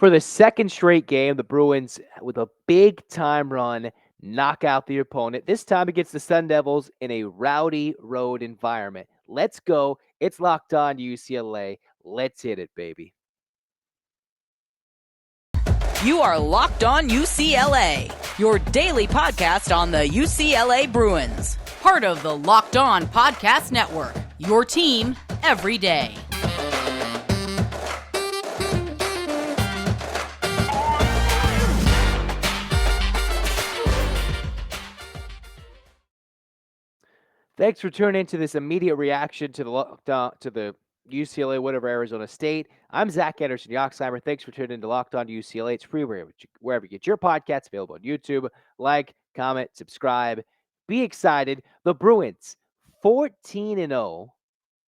For the second straight game, the Bruins, with a big-time run, knock out the opponent, this time against the Sun Devils in a rowdy road environment. Let's go. It's Locked On UCLA. Let's hit it, baby. You are Locked On UCLA, your daily podcast on the UCLA Bruins. Part of the Locked On Podcast Network, your team every day. Thanks for tuning into this immediate reaction to the UCLA win over Arizona State. I'm Zach Anderson-Yoxsimer. Thanks for tuning into Locked On UCLA. It's free wherever you get your podcasts, available on YouTube. Like, comment, subscribe. Be excited. The Bruins, 14-0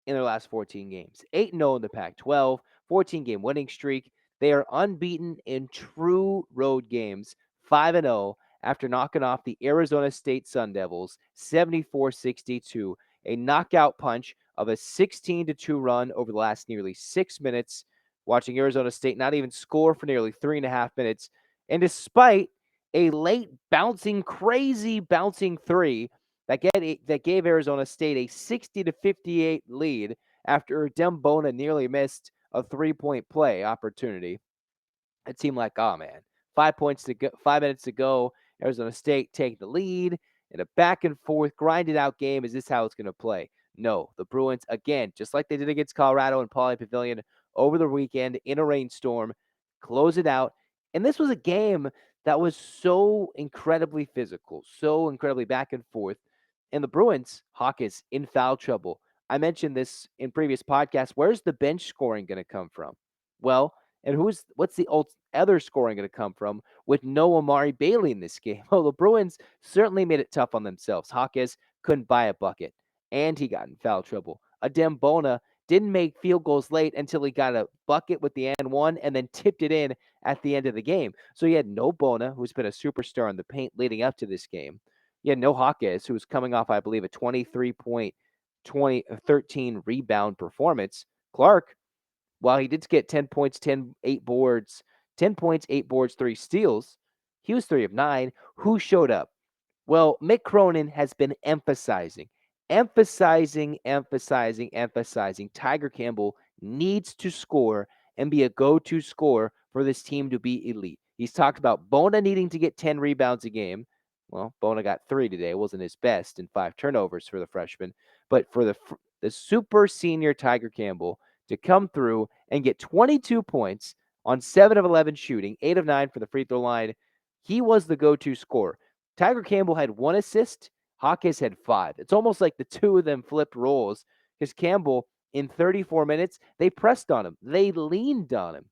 in their last 14 games. 8-0 in the Pac-12, 14-game winning streak. They are unbeaten in true road games, 5-0 after knocking off the Arizona State Sun Devils 74-62, a knockout punch of a 16-2 run over the last nearly 6 minutes, watching Arizona State not even score for nearly 3.5 minutes. And despite a late crazy bouncing three that gave Arizona State a 60-58 lead after Dembona nearly missed a three-point play opportunity, it seemed like, oh man, 5 minutes to go, Arizona State take the lead in a back and forth grinded out game. Is this how it's going to play? No, the Bruins, again, just like they did against Colorado and Pauley Pavilion over the weekend in a rainstorm, close it out. And this was a game that was so incredibly physical, so incredibly back and forth. And the Bruins, Hawkes, in foul trouble. I mentioned this in previous podcasts. Where's the bench scoring going to come from? Well, and what's the other scoring going to come from with no Amari Bailey in this game? Well, the Bruins certainly made it tough on themselves. Hawkes couldn't buy a bucket, and he got in foul trouble. Dembona didn't make field goals late until he got a bucket with the and one and then tipped it in at the end of the game. So he had no Bona, who's been a superstar in the paint leading up to this game. You had no Hawkes, who was coming off, I believe, a 23-point, 13 rebound performance. Clark, while he did get 10 points, 8 boards, 3 steals, he was 3 of 9. Who showed up? Well, Mick Cronin has been emphasizing. Tiger Campbell needs to score and be a go-to scorer for this team to be elite. He's talked about Bona needing to get 10 rebounds a game. Well, Bona got 3 today. It wasn't his best, and 5 turnovers for the freshman. But for the super senior Tiger Campbell to come through and get 22 points on 7 of 11 shooting, 8 of 9 for the free throw line, he was the go-to scorer. Tiger Campbell had 1 assist. Hawkes had 5. It's almost like the two of them flipped roles because Campbell, in 34 minutes, they pressed on him. They leaned on him.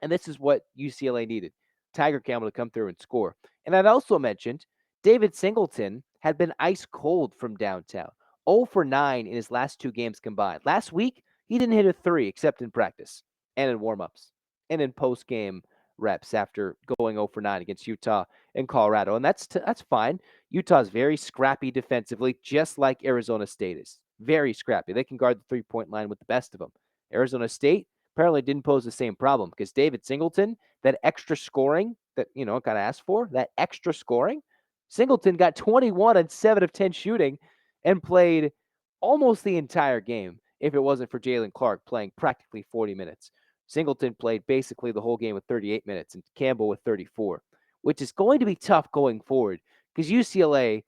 And this is what UCLA needed. Tiger Campbell to come through and score. And I'd also mentioned David Singleton had been ice cold from downtown. 0 for 9 in his last 2 games combined. Last week, he didn't hit a 3 except in practice and in warm-ups and in post-game reps after going 0 for 9 against Utah and Colorado. And that's fine. Utah's very scrappy defensively, just like Arizona State is. Very scrappy. They can guard the three-point line with the best of them. Arizona State apparently didn't pose the same problem because David Singleton, that extra scoring that, got asked for, that extra scoring, Singleton got 21 on 7 of 10 shooting and played almost the entire game if it wasn't for Jalen Clark playing practically 40 minutes. Singleton played basically the whole game with 38 minutes and Campbell with 34, which is going to be tough going forward because UCLA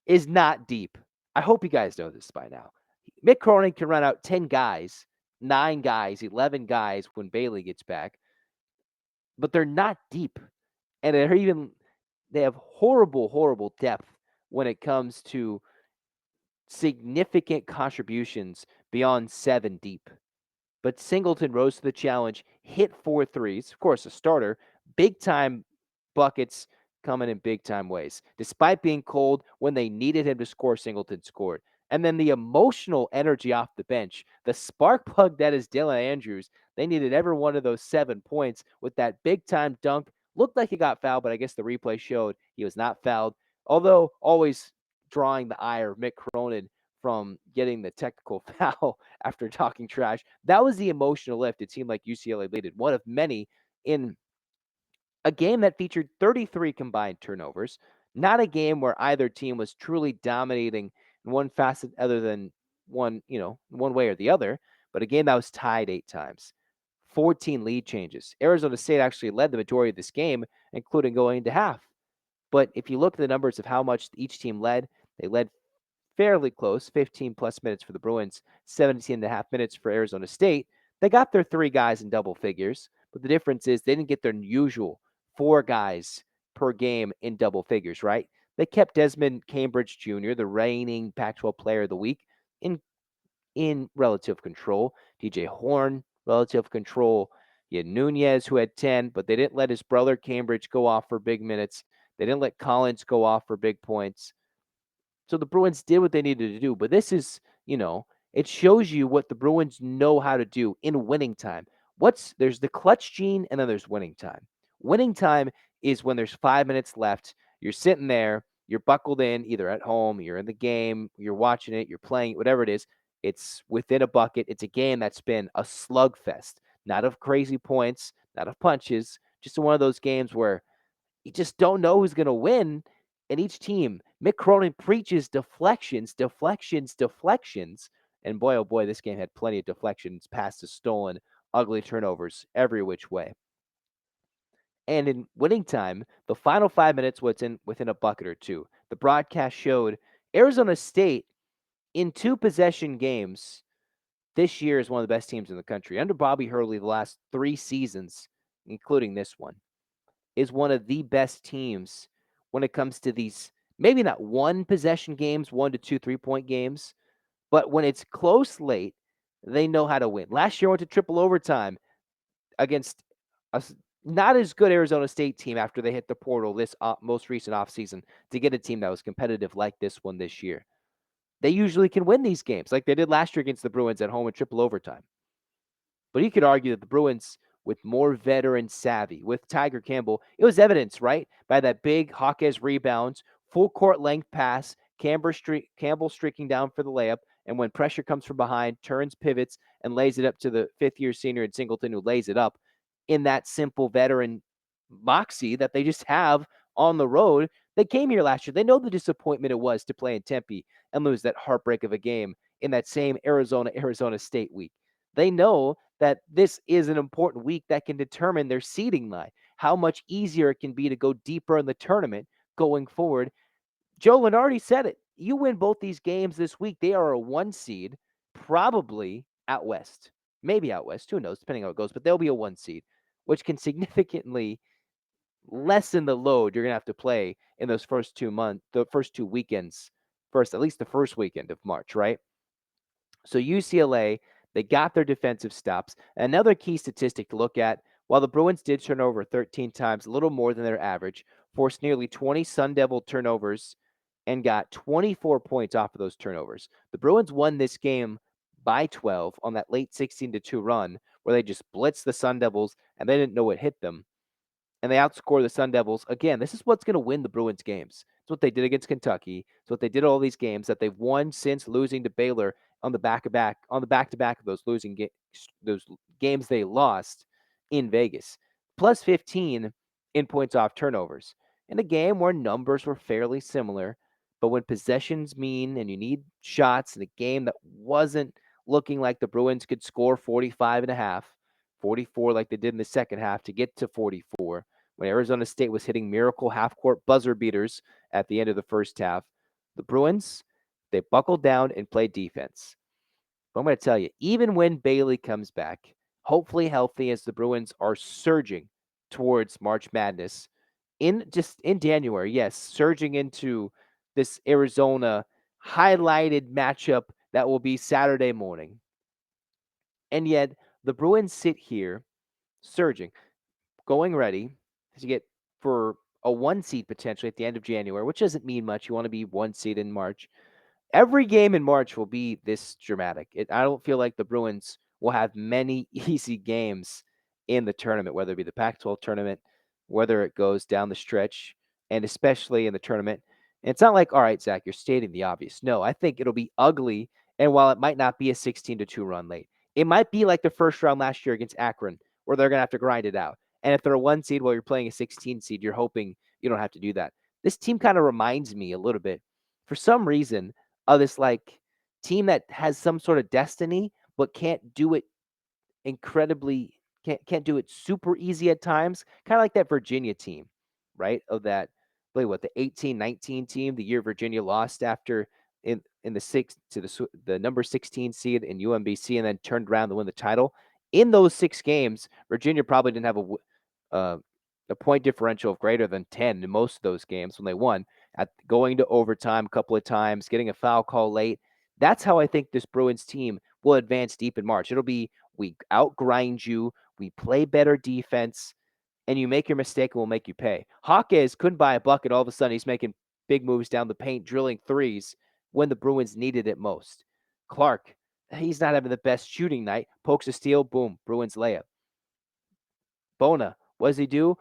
is not deep. I hope you guys know this by now. Mick Cronin can run out 10 guys, 9 guys, 11 guys when Bailey gets back, but they're not deep. And they have horrible depth when it comes to significant contributions beyond 7 deep. But Singleton rose to the challenge, hit 4 threes. Of course, a starter. Big-time buckets coming in big-time ways. Despite being cold, when they needed him to score, Singleton scored. And then the emotional energy off the bench, the spark plug that is Dylan Andrews, they needed every one of those 7 points with that big-time dunk. Looked like he got fouled, but I guess the replay showed he was not fouled. Although always drawing the ire of Mick Cronin from getting the technical foul after talking trash. That was the emotional lift it seemed like UCLA needed. One of many in a game that featured 33 combined turnovers, not a game where either team was truly dominating in one facet other than one way or the other, but a game that was tied 8 times. 14 lead changes. Arizona State actually led the majority of this game, including going into half. But if you look at the numbers of how much each team led, they led fairly close, 15 plus minutes for the Bruins, 17 and a half minutes for Arizona State. They got their 3 guys in double figures, but the difference is they didn't get their usual 4 guys per game in double figures, right? They kept Desmond Cambridge Jr., the reigning Pac-12 Player of the Week, in relative control. DJ Horn, relative control. You had Nunez, who had 10, but they didn't let his brother Cambridge go off for big minutes. They didn't let Collins go off for big points. So the Bruins did what they needed to do. But this is, it shows you what the Bruins know how to do in winning time. There's the clutch gene and then there's winning time. Winning time is when there's 5 minutes left. You're sitting there, you're buckled in, either at home, you're in the game, you're watching it, you're playing it, whatever it is. It's within a bucket. It's a game that's been a slugfest, not of crazy points, not of punches, just one of those games where you just don't know who's going to win. And each team, Mick Cronin preaches deflections, deflections, deflections. And boy, oh boy, this game had plenty of deflections, passes stolen, ugly turnovers every which way. And in winning time, the final 5 minutes was within a bucket or two. The broadcast showed Arizona State in 2 possession games this year is one of the best teams in the country. Under Bobby Hurley, the last 3 seasons, including this one, is one of the best teams when it comes to these, maybe not 1 possession games, 1 to 2 3-point games, but when it's close late, they know how to win. Last year went to triple overtime against a not as good Arizona State team after they hit the portal this most recent offseason to get a team that was competitive like this one this year. They usually can win these games like they did last year against the Bruins at home in triple overtime. But you could argue that the Bruins, with more veteran savvy, with Tiger Campbell, it was evidenced, right, by that big Hawkes rebounds, full court length pass, Campbell streaking down for the layup, and when pressure comes from behind, turns, pivots, and lays it up to the fifth-year senior in Singleton, who lays it up in that simple veteran moxie that they just have on the road. They came here last year. They know the disappointment it was to play in Tempe and lose that heartbreak of a game in that same Arizona State week. They know that this is an important week that can determine their seeding line, how much easier it can be to go deeper in the tournament going forward. Joe Lenardi said it. You win both these games this week, they are a 1 seed, probably out west. Maybe out west. Who knows, depending on how it goes. But they'll be a 1 seed, which can significantly lessen the load you're going to have to play in those first 2 months, the first 2 weekends, at least the first weekend of March, right? So UCLA, they got their defensive stops. Another key statistic to look at, while the Bruins did turn over 13 times, a little more than their average, forced nearly 20 Sun Devil turnovers and got 24 points off of those turnovers. The Bruins won this game by 12 on that late 16-2 run where they just blitzed the Sun Devils and they didn't know what hit them. And they outscore the Sun Devils. Again, this is what's going to win the Bruins games. It's what they did against Kentucky. It's what they did all these games that they've won since losing to Baylor on the back-to-back of those those games they lost in Vegas. Plus 15 in points off turnovers. In a game where numbers were fairly similar, but when possessions mean and you need shots in a game that wasn't looking like the Bruins could score 45 and a half, 44 like they did in the second half to get to 44, when Arizona State was hitting miracle half-court buzzer beaters at the end of the first half, the Bruins, they buckled down and played defense. But I'm going to tell you, even when Bailey comes back, hopefully healthy as the Bruins are surging towards March Madness, in January, yes, surging into this Arizona highlighted matchup that will be Saturday morning. And yet, the Bruins sit here surging, going ready to get for a 1 seed potentially at the end of January, which doesn't mean much. You want to be 1 seed in March. Every game in March will be this dramatic. I don't feel like the Bruins will have many easy games in the tournament, whether it be the Pac-12 tournament, whether it goes down the stretch, and especially in the tournament. And it's not like, all right, Zach, you're stating the obvious. No, I think it'll be ugly. And while it might not be a 16-2 run late, it might be like the first round last year against Akron, where they're going to have to grind it out. And if they're a 1 seed while you're playing a 16 seed, you're hoping you don't have to do that. This team kind of reminds me a little bit, for some reason, of this like team that has some sort of destiny, but can't do it incredibly can't do it super easy at times, kind of like that Virginia team, right? Of that, play what, the 18-19 team, the year Virginia lost after in the six to the number 16 seed in UMBC, and then turned around to win the title. In those 6 games, Virginia probably didn't have uh, a point differential of greater than 10 in most of those games when they won. At going to overtime a couple of times, getting a foul call late. That's how I think this Bruins team will advance deep in March. It'll be, we outgrind you, we play better defense, and you make your mistake and we'll make you pay. Hawkes couldn't buy a bucket. All of a sudden, he's making big moves down the paint, drilling threes when the Bruins needed it most. Clark, he's not having the best shooting night. Pokes a steal, boom, Bruins layup. Bona, what does he do?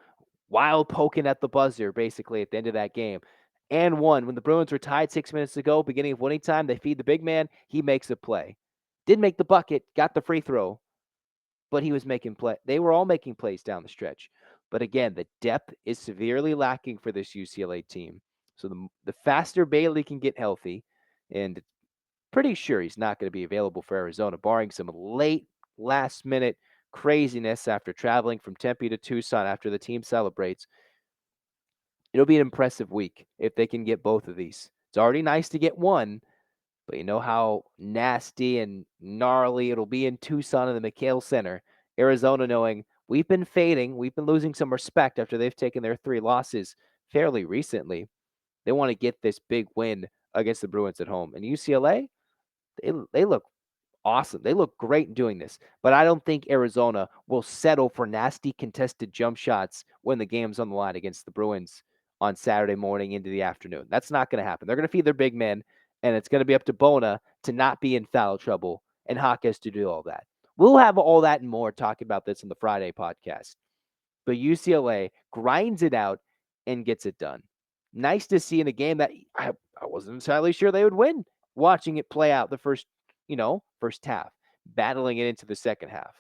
Wild poking at the buzzer, basically, at the end of that game. And one. When the Bruins were tied 6 minutes ago, beginning of winning time, they feed the big man. He makes a play. Didn't make the bucket, got the free throw, but he was making play. They were all making plays down the stretch. But again, the depth is severely lacking for this UCLA team. So the faster Bailey can get healthy, and pretty sure he's not going to be available for Arizona, barring some late last minute craziness after traveling from Tempe to Tucson after the team celebrates. It'll be an impressive week if they can get both of these. It's already nice to get one, but you know how nasty and gnarly it'll be in Tucson in the McHale Center. Arizona knowing we've been fading, we've been losing some respect after they've taken their 3 losses fairly recently. They want to get this big win against the Bruins at home. And UCLA, they look awesome. They look great doing this, but I don't think Arizona will settle for nasty contested jump shots when the game's on the line against the Bruins on Saturday morning into the afternoon. That's not going to happen. They're going to feed their big men, and it's going to be up to Bona to not be in foul trouble and Hawkes to do all that. We'll have all that and more talking about this in the Friday podcast. But UCLA grinds it out and gets it done. Nice to see in a game that I wasn't entirely sure they would win, watching it play out the first half, battling it into the second half.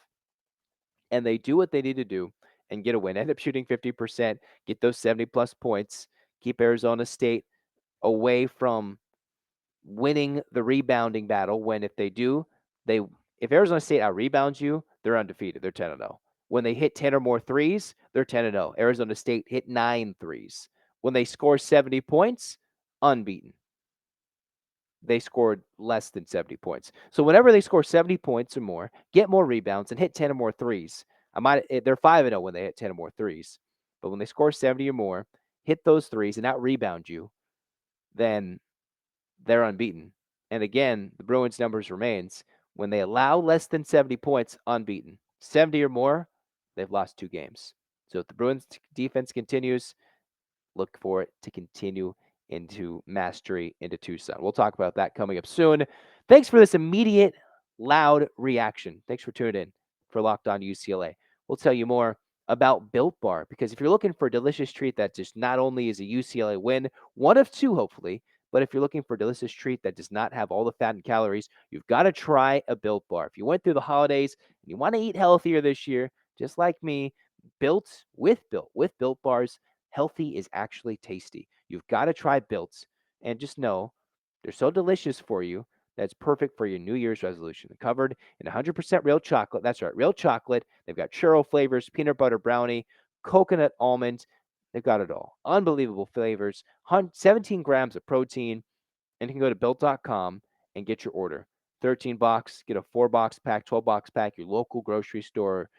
And they do what they need to do and get a win. End up shooting 50%, get those 70-plus points, keep Arizona State away from winning the rebounding battle. When if they do, if Arizona State out-rebounds you, they're undefeated. They're 10-0. When they hit 10 or more threes, they're 10-0. Arizona State hit 9 threes. When they score 70 points, unbeaten. They scored less than 70 points. So whenever they score 70 points or more, get more rebounds, and hit 10 or more threes, they're 5-0 when they hit 10 or more threes. But when they score 70 or more, hit those threes and out-rebound you, then they're unbeaten. And again, the Bruins numbers remains. When they allow less than 70 points, unbeaten. 70 or more, they've lost 2 games. So if the Bruins defense continues, look for it to continue into mastery into Tucson. We'll talk about that coming up soon. Thanks for this immediate, loud reaction. Thanks for tuning in for Locked On UCLA. We'll tell you more about Built Bar, because if you're looking for a delicious treat that just not only is a UCLA win, one of 2 hopefully, but if you're looking for a delicious treat that does not have all the fat and calories, you've got to try a Built Bar. If you went through the holidays and you want to eat healthier this year, just like me, Built Bars, healthy is actually tasty. You've got to try Built, and just know they're so delicious for you that it's perfect for your New Year's resolution. They're covered in 100% real chocolate. That's right, real chocolate. They've got churro flavors, peanut butter brownie, coconut almond. They've got it all. Unbelievable flavors, 17 grams of protein, and you can go to built.com and get your order. 13 box, get a 4-box pack, 12-box pack, your local grocery store,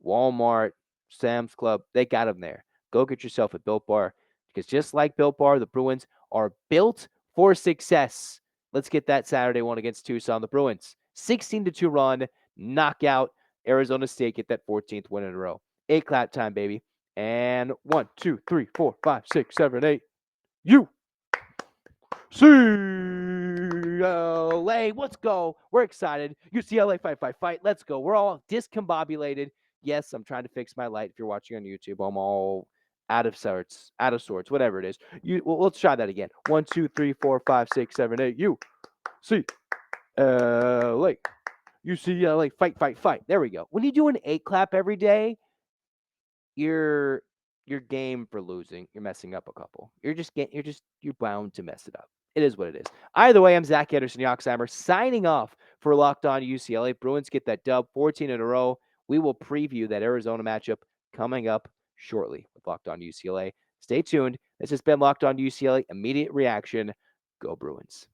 Walmart, Sam's Club, they got them there. Go get yourself a Built Bar, because just like Built Bar, the Bruins are built for success. Let's get that Saturday one against Tucson. The Bruins, 16-2 run, knockout Arizona State, get that 14th win in a row. 8 clap time, baby. And 1, 2, 3, 4, 5, 6, 7, 8. UCLA, let's go. We're excited. UCLA, fight, fight, fight. Let's go. We're all discombobulated. Yes, I'm trying to fix my light. If you're watching on YouTube, I'm all out of sorts, whatever it is. Let's try that again. 1, 2, 3, 4, 5, 6, 7, 8. UCLA. UCLA, fight, fight, fight. There we go. When you do an 8 clap every day, you're game for losing. You're messing up a couple. You're bound to mess it up. It is what it is. Either way, I'm Zach Anderson-Yoxsimer signing off for Locked On UCLA. Bruins get that dub, 14 in a row. We will preview that Arizona matchup coming up shortly with Locked On UCLA. Stay tuned. This has been Locked On UCLA. Immediate reaction. Go Bruins.